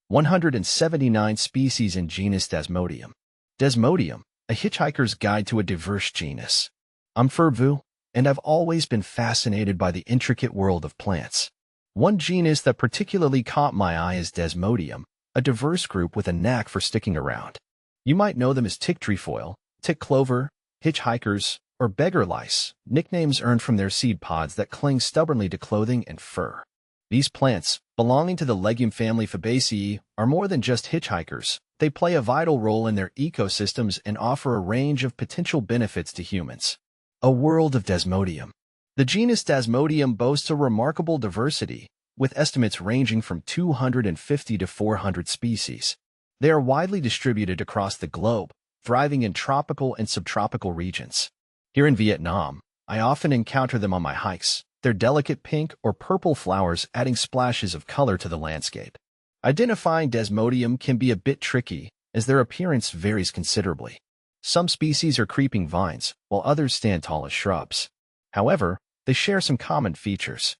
179 species in genus Desmodium. Desmodium, a hitchhiker's guide to a diverse genus. I'm Ferbu, and I've always been fascinated by the intricate world of plants. One genus that particularly caught my eye is Desmodium, a diverse group with a knack for sticking around. You might know them as tick trefoil, tick clover, hitchhikers, or beggar lice, nicknames earned from their seed pods that cling stubbornly to clothing and fur. These plants, belonging to the legume family Fabaceae, are more than just hitchhikers. They play a vital role in their ecosystems and offer a range of potential benefits to humans. A world of Desmodium. The genus Desmodium boasts a remarkable diversity, with estimates ranging from 250 to 400 species. They are widely distributed across the globe, thriving in tropical and subtropical regions. Here in Vietnam, I often encounter them on my hikes, their delicate pink or purple flowers adding splashes of color to the landscape. Identifying Desmodium can be a bit tricky, as their appearance varies considerably. Some species are creeping vines, while others stand tall as shrubs. However, they share some common features.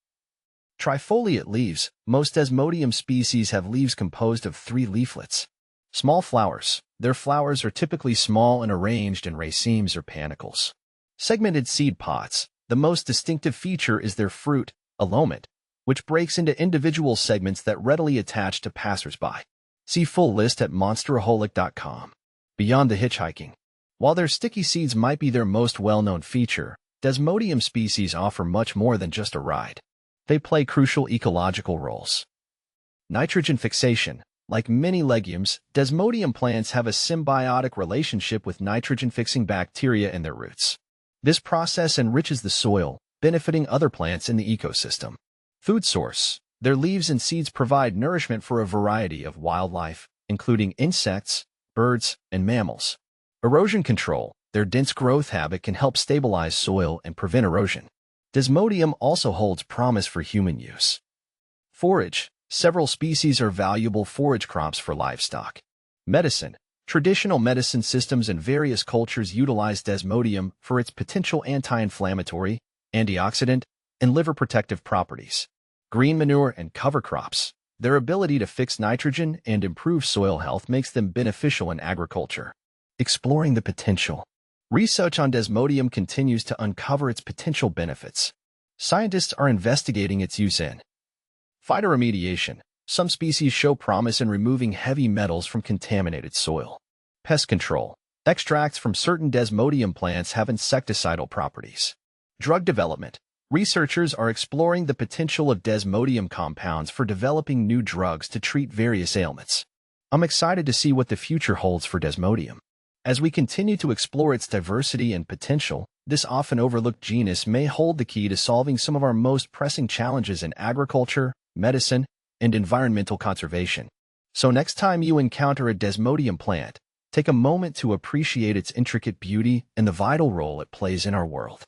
Trifoliate leaves. Most Desmodium species have leaves composed of 3 leaflets. Small flowers. Their flowers are typically small and arranged in racemes or panicles. Segmented seed pods. The most distinctive feature is their fruit, allotment, which breaks into individual segments that readily attach to passersby. See full list at monsteraholic.com. Beyond the hitchhiking. While their sticky seeds might be their most well-known feature, Desmodium species offer much more than just a ride. They play crucial ecological roles. Nitrogen fixation. Like many legumes, Desmodium plants have a symbiotic relationship with nitrogen-fixing bacteria in their roots. This process enriches the soil, benefiting other plants in the ecosystem. Food source. Their leaves and seeds provide nourishment for a variety of wildlife, including insects, birds, and mammals. Erosion control. Their dense growth habit can help stabilize soil and prevent erosion. Desmodium also holds promise for human use. Forage. Several species are valuable forage crops for livestock. Medicine. Traditional medicine systems in various cultures utilize Desmodium for its potential anti-inflammatory, antioxidant, and liver protective properties. Green manure and cover crops. Their ability to fix nitrogen and improve soil health makes them beneficial in agriculture. Exploring the potential. Research on Desmodium continues to uncover its potential benefits. Scientists are investigating its use in phytoremediation. Some species show promise in removing heavy metals from contaminated soil. Pest control. Extracts from certain Desmodium plants have insecticidal properties. Drug development. Researchers are exploring the potential of Desmodium compounds for developing new drugs to treat various ailments. I'm excited to see what the future holds for Desmodium. As we continue to explore its diversity and potential, this often overlooked genus may hold the key to solving some of our most pressing challenges in agriculture, medicine, and environmental conservation. So next time you encounter a Desmodium plant, take a moment to appreciate its intricate beauty and the vital role it plays in our world.